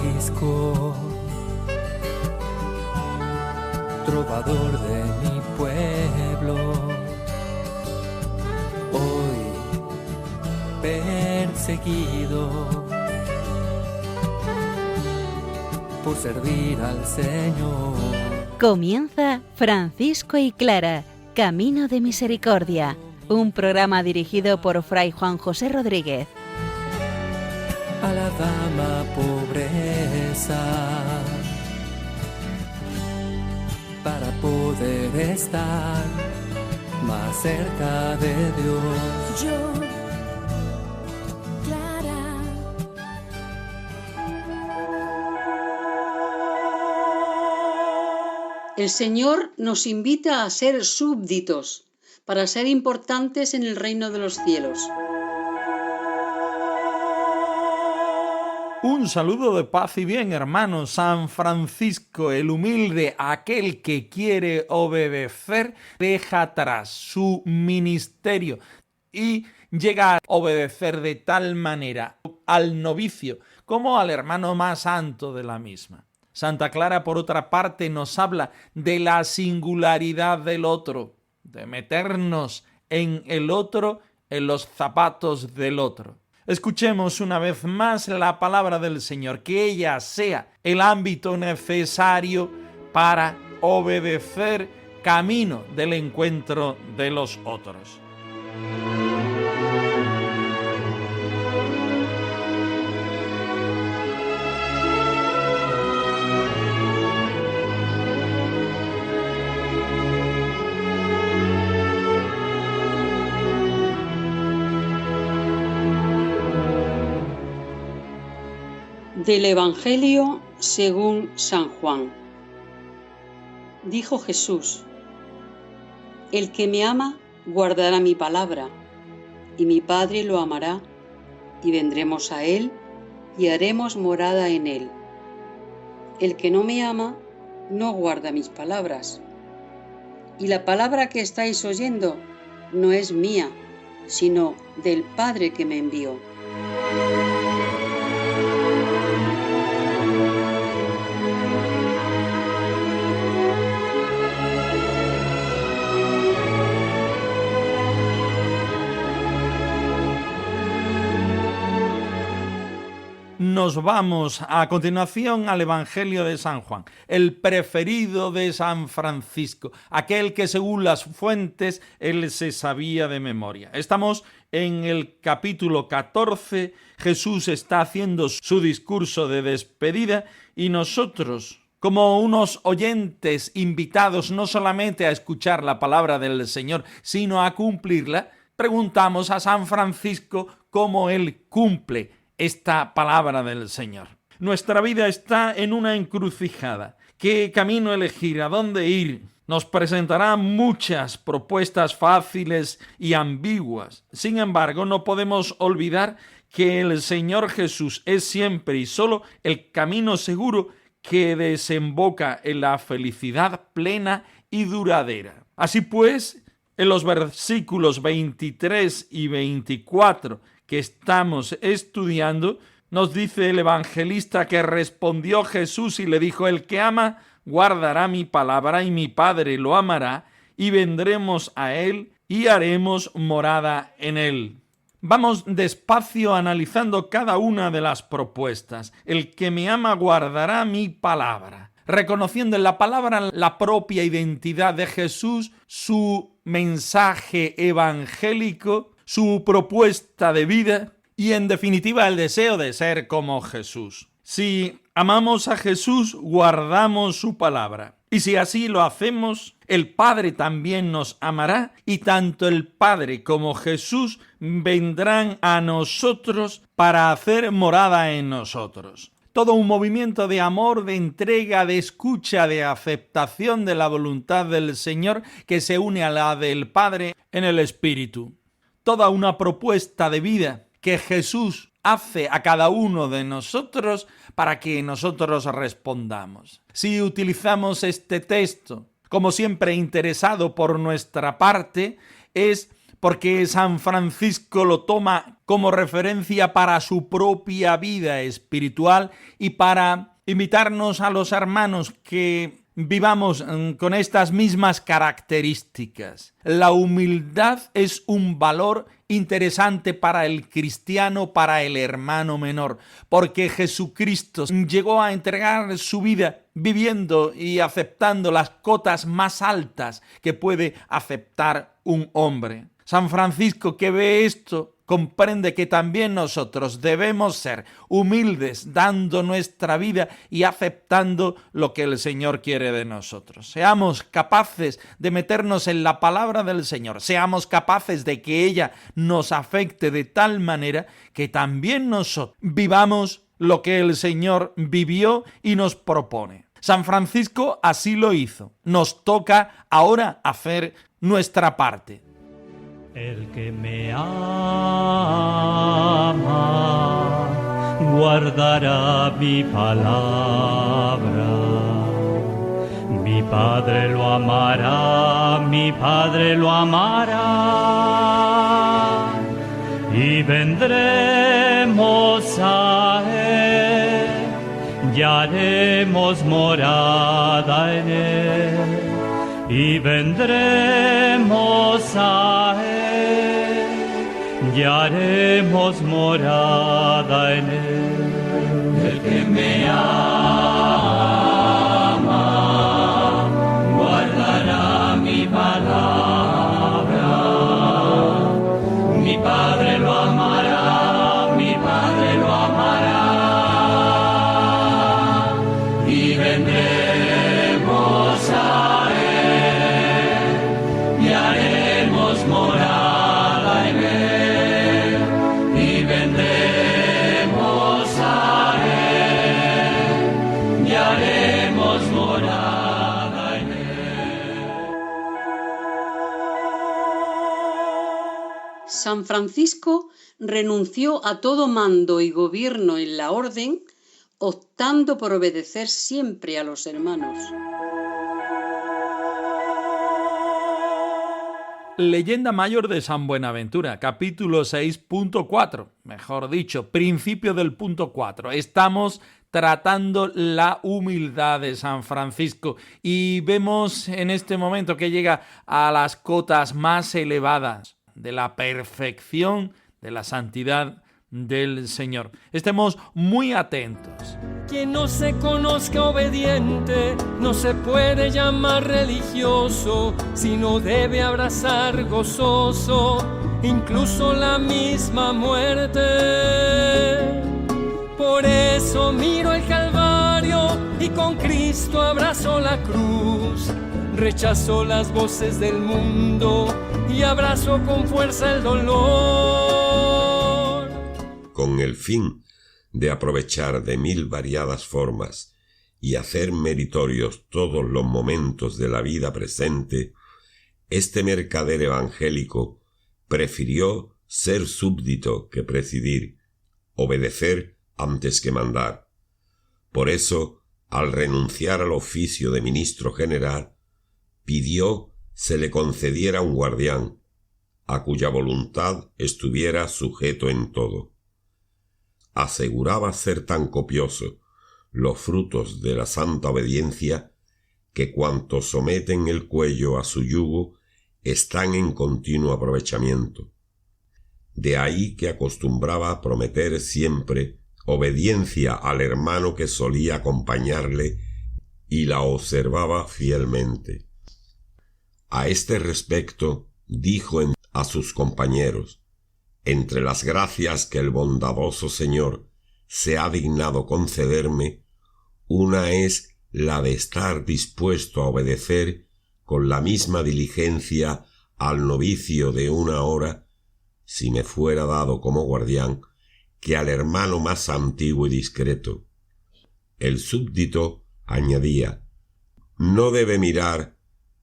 Francisco, trovador de mi pueblo, hoy perseguido por servir al Señor. Comienza Francisco y Clara, Camino de Misericordia, un programa dirigido por Fray Juan José Rodríguez. A la dama pobreza, para poder estar más cerca de Dios. Yo, Clara. El Señor nos invita a ser súbditos para ser importantes en el reino de los cielos. Un saludo de paz y bien, hermanos. San Francisco, el humilde, aquel que quiere obedecer, deja atrás su ministerio y llega a obedecer de tal manera al novicio como al hermano más santo de la misma. Santa Clara, por otra parte, nos habla de la singularidad del otro, de meternos en el otro, en los zapatos del otro. Escuchemos una vez más la palabra del Señor, que ella sea el ámbito necesario para obedecer camino del encuentro de los otros. Del Evangelio según San Juan. Dijo Jesús: El que me ama guardará mi palabra, y mi Padre lo amará, y vendremos a él y haremos morada en él. El que no me ama no guarda mis palabras. Y la palabra que estáis oyendo no es mía, sino del Padre que me envió. Nos vamos a continuación al Evangelio de San Juan, el preferido de San Francisco, aquel que según las fuentes él se sabía de memoria. Estamos en el capítulo 14, Jesús está haciendo su discurso de despedida y nosotros, como unos oyentes invitados no solamente a escuchar la palabra del Señor, sino a cumplirla, preguntamos a San Francisco cómo él cumple esta palabra del Señor. Nuestra vida está en una encrucijada. ¿Qué camino elegir? ¿A dónde ir? Nos presentará muchas propuestas fáciles y ambiguas. Sin embargo, no podemos olvidar que el Señor Jesús es siempre y solo el camino seguro que desemboca en la felicidad plena y duradera. Así pues, en los versículos 23 y 24 que estamos estudiando, nos dice el evangelista que respondió Jesús y le dijo: el que ama guardará mi palabra y mi Padre lo amará y vendremos a él y haremos morada en él. Vamos despacio analizando cada una de las propuestas. El que me ama guardará mi palabra, reconociendo en la palabra la propia identidad de Jesús, su mensaje evangélico, su propuesta de vida y, en definitiva, el deseo de ser como Jesús. Si amamos a Jesús, guardamos su palabra. Y si así lo hacemos, el Padre también nos amará y tanto el Padre como Jesús vendrán a nosotros para hacer morada en nosotros. Todo un movimiento de amor, de entrega, de escucha, de aceptación de la voluntad del Señor que se une a la del Padre en el Espíritu. Toda una propuesta de vida que Jesús hace a cada uno de nosotros para que nosotros respondamos. Si utilizamos este texto, como siempre interesado por nuestra parte, es porque San Francisco lo toma como referencia para su propia vida espiritual y para invitarnos a los hermanos que vivamos con estas mismas características. La humildad es un valor interesante para el cristiano, para el hermano menor, porque Jesucristo llegó a entregar su vida viviendo y aceptando las cotas más altas que puede aceptar un hombre. San Francisco, que ve esto, comprende que también nosotros debemos ser humildes, dando nuestra vida y aceptando lo que el Señor quiere de nosotros. Seamos capaces de meternos en la palabra del Señor, seamos capaces de que ella nos afecte de tal manera que también nosotros vivamos lo que el Señor vivió y nos propone. San Francisco así lo hizo. Nos toca ahora hacer nuestra parte. El que me ama guardará mi palabra. Mi Padre lo amará, mi Padre lo amará. Y vendremos a él y haremos morada en él. Y vendremos a él y haremos morada en él. El que me ama guardará mi palabra. Mi Padre lo amará, mi Padre lo amará. Y vendremos a él y haremos morada en él, y vendremos a él y haremos morada en él. San Francisco renunció a todo mando y gobierno en la orden, optando por obedecer siempre a los hermanos. Leyenda mayor de San Buenaventura, capítulo 6.4, mejor dicho, principio del punto 4. Estamos tratando la humildad de San Francisco y vemos en este momento que llega a las cotas más elevadas de la perfección, de la santidad del Señor. Estemos muy atentos. Quien no se conozca obediente no se puede llamar religioso, sino debe abrazar gozoso incluso la misma muerte. Por eso miro el Calvario y con Cristo abrazo la cruz. Rechazo las voces del mundo y abrazo con fuerza el dolor. Con el fin de aprovechar de mil variadas formas y hacer meritorios todos los momentos de la vida presente, este mercader evangélico prefirió ser súbdito que presidir, obedecer antes que mandar. Por eso, al renunciar al oficio de ministro general, pidió se le concediera un guardián, a cuya voluntad estuviera sujeto en todo. Aseguraba ser tan copioso los frutos de la santa obediencia que cuantos someten el cuello a su yugo están en continuo aprovechamiento. De ahí que acostumbraba prometer siempre obediencia al hermano que solía acompañarle y la observaba fielmente. A este respecto dijo a sus compañeros: entre las gracias que el bondadoso Señor se ha dignado concederme, una es la de estar dispuesto a obedecer con la misma diligencia al novicio de una hora, si me fuera dado como guardián, que al hermano más antiguo y discreto. El súbdito añadía: no debe mirar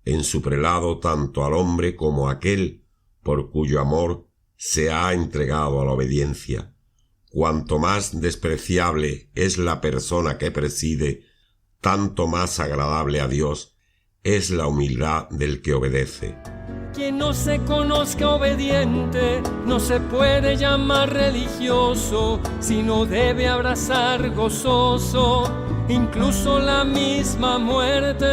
en su prelado tanto al hombre como a aquel por cuyo amor se ha entregado a la obediencia. Cuanto más despreciable es la persona que preside, tanto más agradable a Dios es la humildad del que obedece. Quien no se conozca obediente no se puede llamar religioso, sino debe abrazar gozoso incluso la misma muerte.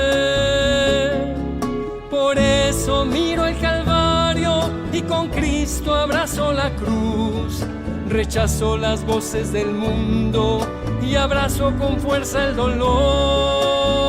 Por eso miro el Calvario y con Cristo abrazo la cruz. Rechazo las voces del mundo y abrazo con fuerza el dolor.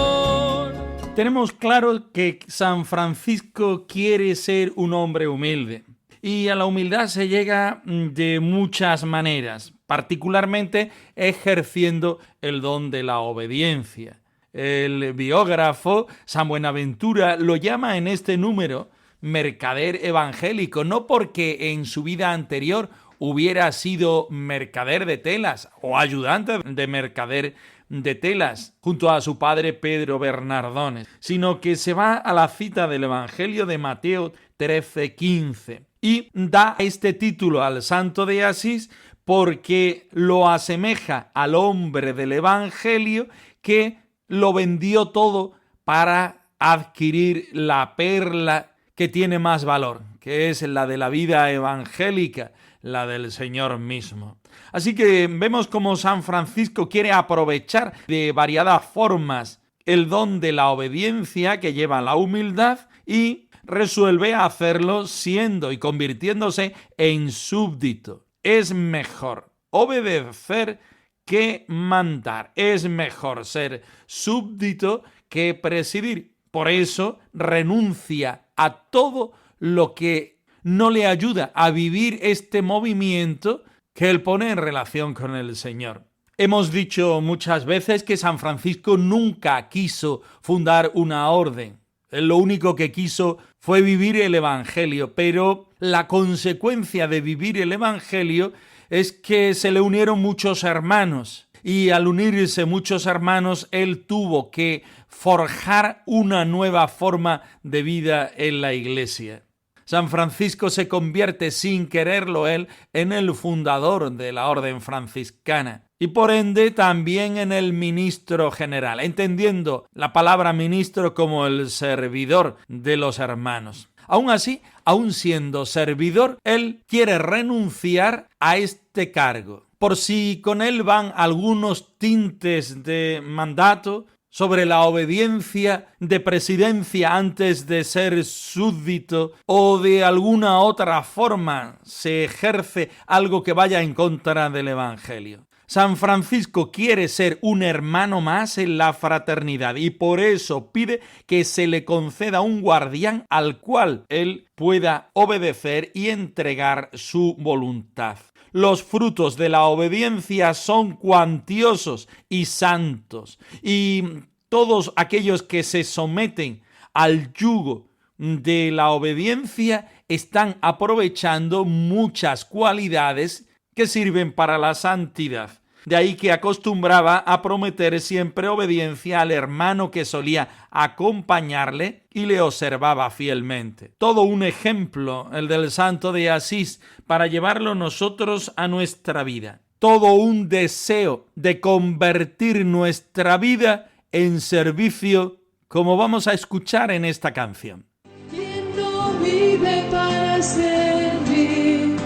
Tenemos claro que San Francisco quiere ser un hombre humilde. Y a la humildad se llega de muchas maneras, particularmente ejerciendo el don de la obediencia. El biógrafo San Buenaventura lo llama en este número mercader evangélico, no porque en su vida anterior hubiera sido mercader de telas o ayudante de mercader de telas junto a su padre Pedro Bernardones, sino que se va a la cita del Evangelio de Mateo 13:15 y da este título al santo de Asís porque lo asemeja al hombre del Evangelio que lo vendió todo para adquirir la perla que tiene más valor, que es la de la vida evangélica, la del Señor mismo. Así que vemos cómo San Francisco quiere aprovechar de variadas formas el don de la obediencia que lleva a la humildad y resuelve hacerlo siendo y convirtiéndose en súbdito. Es mejor obedecer que mandar. Es mejor ser súbdito que presidir. Por eso renuncia a todo lo que no le ayuda a vivir este movimiento que él pone en relación con el Señor. Hemos dicho muchas veces que San Francisco nunca quiso fundar una orden. Él lo único que quiso fue vivir el Evangelio, pero la consecuencia de vivir el Evangelio es que se le unieron muchos hermanos. Y al unirse muchos hermanos, él tuvo que forjar una nueva forma de vida en la Iglesia. San Francisco se convierte sin quererlo él en el fundador de la orden franciscana y por ende también en el ministro general, entendiendo la palabra ministro como el servidor de los hermanos. Aún así, aún siendo servidor, él quiere renunciar a este cargo. Por si con él van algunos tintes de mandato sobre la obediencia de presidencia antes de ser súbdito o de alguna otra forma se ejerce algo que vaya en contra del Evangelio. San Francisco quiere ser un hermano más en la fraternidad y por eso pide que se le conceda un guardián al cual él pueda obedecer y entregar su voluntad. Los frutos de la obediencia son cuantiosos y santos, y todos aquellos que se someten al yugo de la obediencia están aprovechando muchas cualidades que sirven para la santidad. De ahí que acostumbraba a prometer siempre obediencia al hermano que solía acompañarle y le observaba fielmente. Todo un ejemplo, el del santo de Asís, para llevarlo nosotros a nuestra vida. Todo un deseo de convertir nuestra vida en servicio, como vamos a escuchar en esta canción. Quien no vive para servir,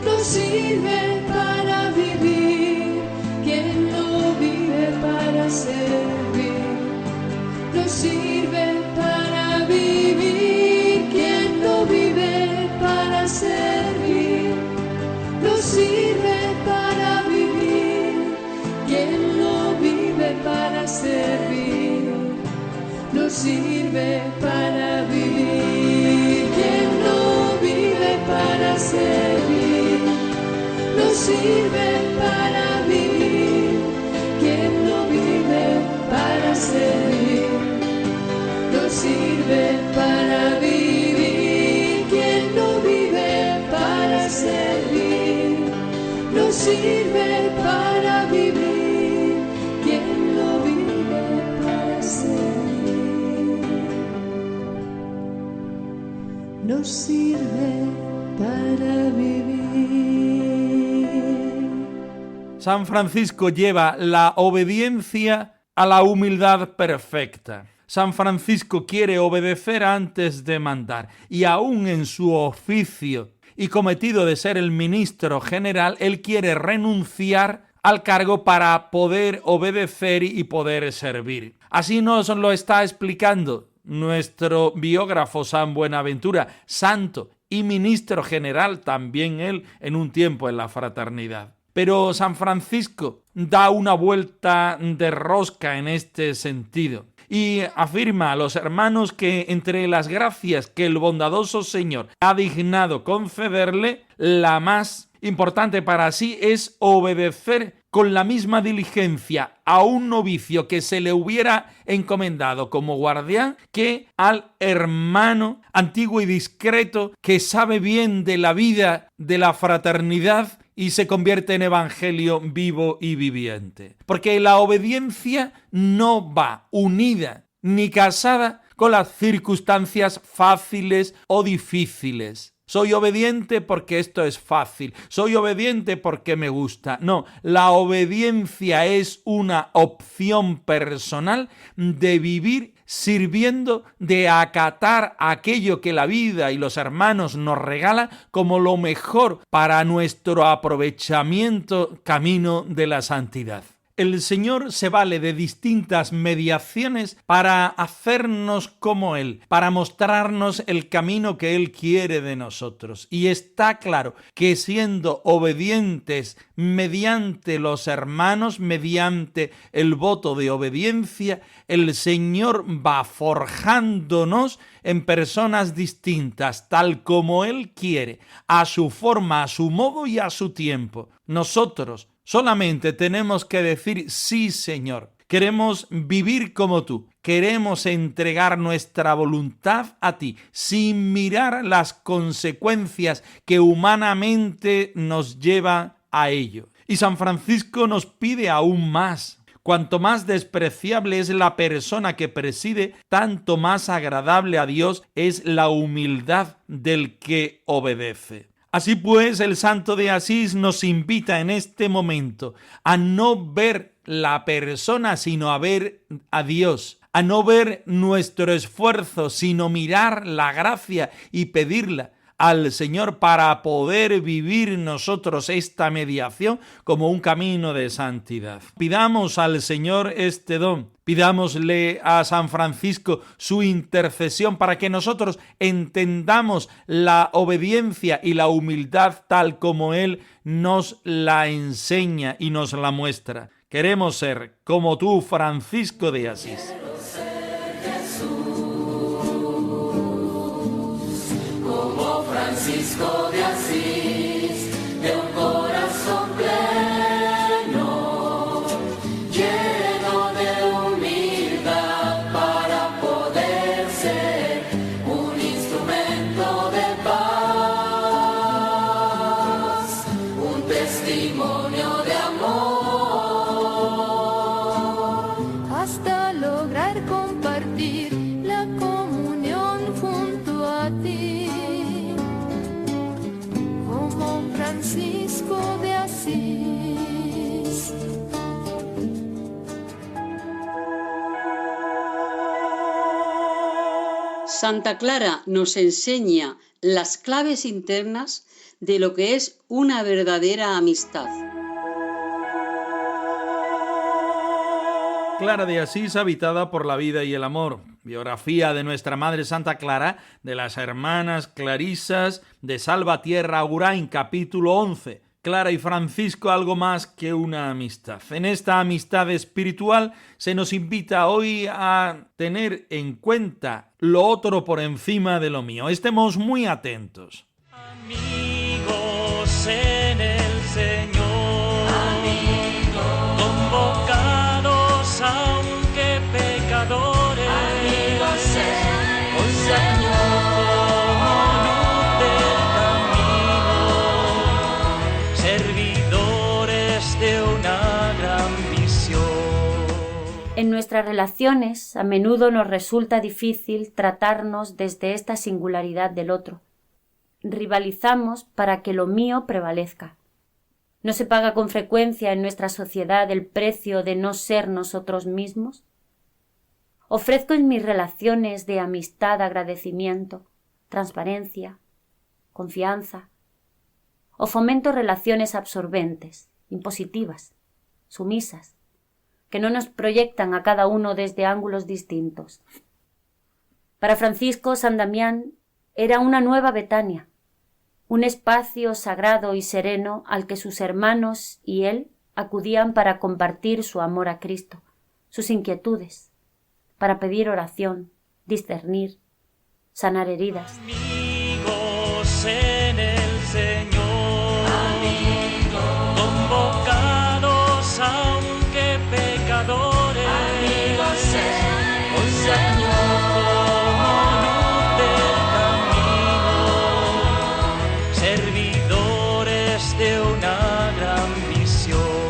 no sirve para vivir. Quien no vive para servir, no sirve para vivir. Quien no vive para servir, no sirve para vivir. Quien no vive para servir, no sirve para vivir. Quien no vive para servir, no sirve para vivir. Quien no vive para servir, no sirve para vivir. Quien no vive para servir, no sirve para vivir. Quien no vive para servir, no sirve para vivir. San Francisco lleva la obediencia a la humildad perfecta. San Francisco quiere obedecer antes de mandar, y aún en su oficio y cometido de ser el ministro general, él quiere renunciar al cargo para poder obedecer y poder servir. Así nos lo está explicando nuestro biógrafo San Buenaventura, santo y ministro general también él en un tiempo en la fraternidad. Pero San Francisco da una vuelta de rosca en este sentido y afirma a los hermanos que entre las gracias que el bondadoso Señor ha dignado concederle, la más importante para sí es obedecer con la misma diligencia a un novicio que se le hubiera encomendado como guardián que al hermano antiguo y discreto que sabe bien de la vida de la fraternidad y se convierte en evangelio vivo y viviente. Porque la obediencia no va unida ni casada con las circunstancias fáciles o difíciles. Soy obediente porque esto es fácil. Soy obediente porque me gusta. No, la obediencia es una opción personal de vivir sirviendo, de acatar aquello que la vida y los hermanos nos regalan como lo mejor para nuestro aprovechamiento camino de la santidad. El Señor se vale de distintas mediaciones para hacernos como Él, para mostrarnos el camino que Él quiere de nosotros. Y está claro que siendo obedientes mediante los hermanos, mediante el voto de obediencia, el Señor va forjándonos en personas distintas, tal como Él quiere, a su forma, a su modo y a su tiempo. Nosotros solamente tenemos que decir, sí, Señor, queremos vivir como tú, queremos entregar nuestra voluntad a ti, sin mirar las consecuencias que humanamente nos lleva a ello. Y San Francisco nos pide aún más. Cuanto más despreciable es la persona que preside, tanto más agradable a Dios es la humildad del que obedece. Así pues, el santo de Asís nos invita en este momento a no ver la persona, sino a ver a Dios, a no ver nuestro esfuerzo, sino mirar la gracia y pedirla al Señor para poder vivir nosotros esta mediación como un camino de santidad. Pidamos al Señor este don, pidámosle a San Francisco su intercesión para que nosotros entendamos la obediencia y la humildad tal como Él nos la enseña y nos la muestra. Queremos ser como tú, Francisco de Asís. Francisco de Asís, de un corazón pleno, lleno de humildad para poder ser un instrumento de paz, un testimonio de amor, hasta lograr compartir la comunión junto a ti. Francisco de Asís. Santa Clara nos enseña las claves internas de lo que es una verdadera amistad. Clara de Asís, habitada por la vida y el amor. Biografía de nuestra Madre Santa Clara, de las hermanas clarisas de Salvatierra Agurain, capítulo 11. Clara y Francisco, algo más que una amistad. En esta amistad espiritual se nos invita hoy a tener en cuenta lo otro por encima de lo mío. Estemos muy atentos. Amigos en el Señor, amigos, convocados aunque pecadores, amigos en el Señor, servidores de una gran misión. En nuestras relaciones a menudo nos resulta difícil tratarnos desde esta singularidad del otro. Rivalizamos para que lo mío prevalezca. ¿No se paga con frecuencia en nuestra sociedad el precio de no ser nosotros mismos? Ofrezco en mis relaciones de amistad agradecimiento, transparencia, confianza, o fomento relaciones absorbentes, impositivas, sumisas, que no nos proyectan a cada uno desde ángulos distintos. Para Francisco, San Damián era una nueva Betania, un espacio sagrado y sereno al que sus hermanos y él acudían para compartir su amor a Cristo, sus inquietudes, para pedir oración, discernir, sanar heridas. Amigos en el Señor, convocados aunque pecadores, amigos en el Señor, como luz del camino, servidores de una gran visión.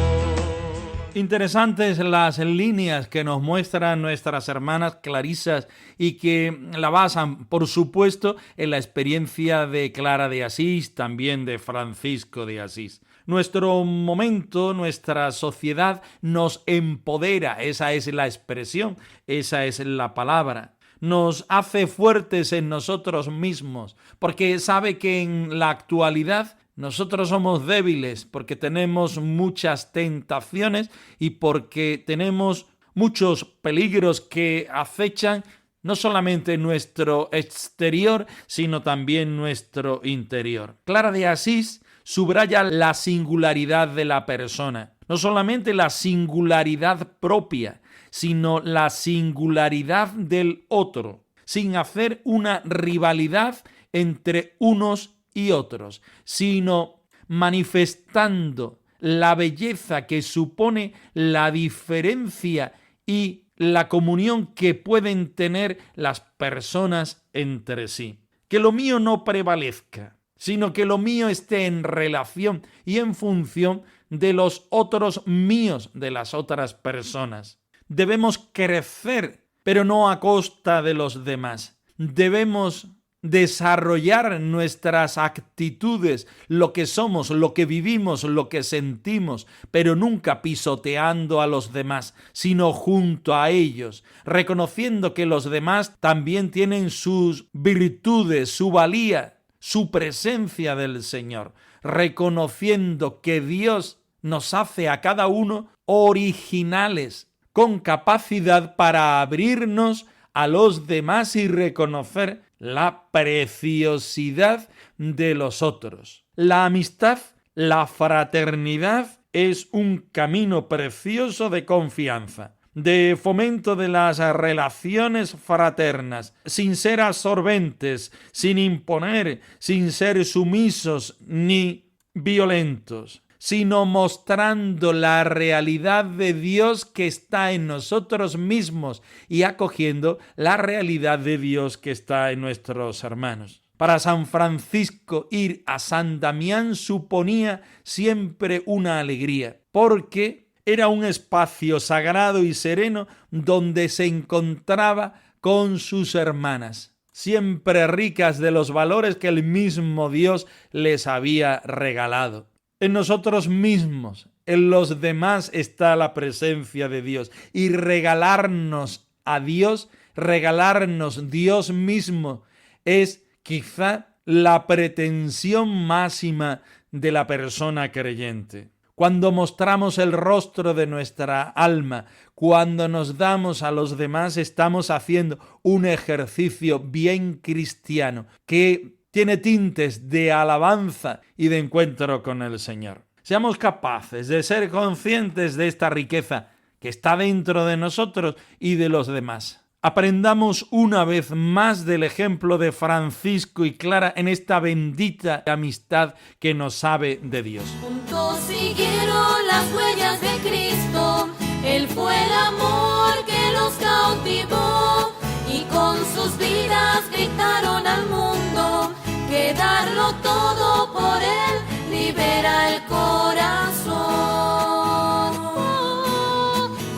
Interesantes las líneas que nos muestran nuestras hermanas clarisas y que la basan, por supuesto, en la experiencia de Clara de Asís, también de Francisco de Asís. Nuestro momento, nuestra sociedad nos empodera, esa es la expresión, esa es la palabra. Nos hace fuertes en nosotros mismos, porque sabe que en la actualidad nosotros somos débiles, porque tenemos muchas tentaciones y porque tenemos muchos peligros que acechan no solamente nuestro exterior, sino también nuestro interior. Clara de Asís subraya la singularidad de la persona, no solamente la singularidad propia, sino la singularidad del otro, sin hacer una rivalidad entre unos y otros, sino manifestando la belleza que supone la diferencia y la comunión que pueden tener las personas entre sí. Que lo mío no prevalezca, sino que lo mío esté en relación y en función de los otros míos, de las otras personas. Debemos crecer, pero no a costa de los demás. Debemos desarrollar nuestras actitudes, lo que somos, lo que vivimos, lo que sentimos, pero nunca pisoteando a los demás, sino junto a ellos, reconociendo que los demás también tienen sus virtudes, su valía, su presencia del Señor, reconociendo que Dios nos hace a cada uno originales, con capacidad para abrirnos a los demás y reconocer la preciosidad de los otros. La amistad, la fraternidad es un camino precioso de confianza, de fomento de las relaciones fraternas, sin ser absorbentes, sin imponer, sin ser sumisos ni violentos, sino mostrando la realidad de Dios que está en nosotros mismos y acogiendo la realidad de Dios que está en nuestros hermanos. Para San Francisco, ir a San Damián suponía siempre una alegría, porque era un espacio sagrado y sereno donde se encontraba con sus hermanas, siempre ricas de los valores que el mismo Dios les había regalado. En nosotros mismos, en los demás está la presencia de Dios. Y regalarnos a Dios, regalarnos Dios mismo, es quizá la pretensión máxima de la persona creyente. Cuando mostramos el rostro de nuestra alma, cuando nos damos a los demás, estamos haciendo un ejercicio bien cristiano que tiene tintes de alabanza y de encuentro con el Señor. Seamos capaces de ser conscientes de esta riqueza que está dentro de nosotros y de los demás. Aprendamos una vez más del ejemplo de Francisco y Clara en esta bendita amistad que nos sabe de Dios. Juntos siguieron las huellas de Cristo, Él fue el amor que los cautivó y con sus vidas gritaron al mundo que darlo todo por Él libera el corazón.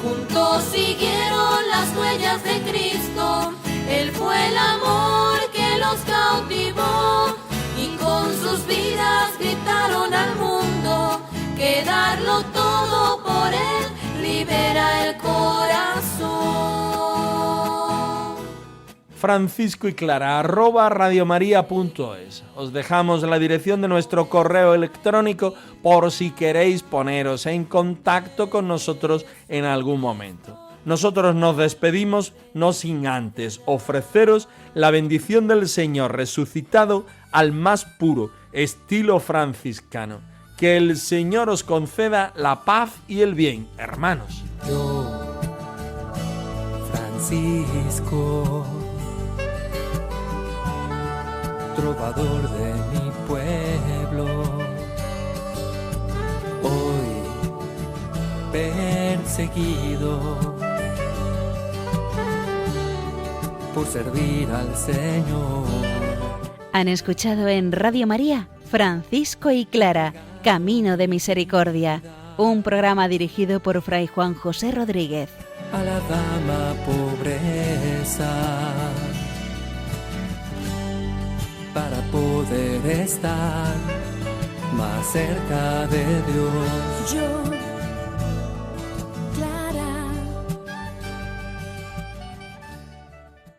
Juntos siguieron las huellas de Cristo, Él fue el amor que los cautivó y con sus vidas gritaron al mundo que darlo todo por Él libera el corazón. franciscoyclara@radiomaria.es. Os dejamos la dirección de nuestro correo electrónico por si queréis poneros en contacto con nosotros en algún momento. Nosotros nos despedimos no sin antes ofreceros la bendición del Señor resucitado al más puro estilo franciscano. Que el Señor os conceda la paz y el bien, hermanos. Yo, Francisco, trovador de mi pueblo, hoy perseguido por servir al Señor. Han escuchado en Radio María Francisco y Clara, Camino de Misericordia, un programa dirigido por Fray Juan José Rodríguez. A la dama pobreza, para poder estar más cerca de Dios. Yo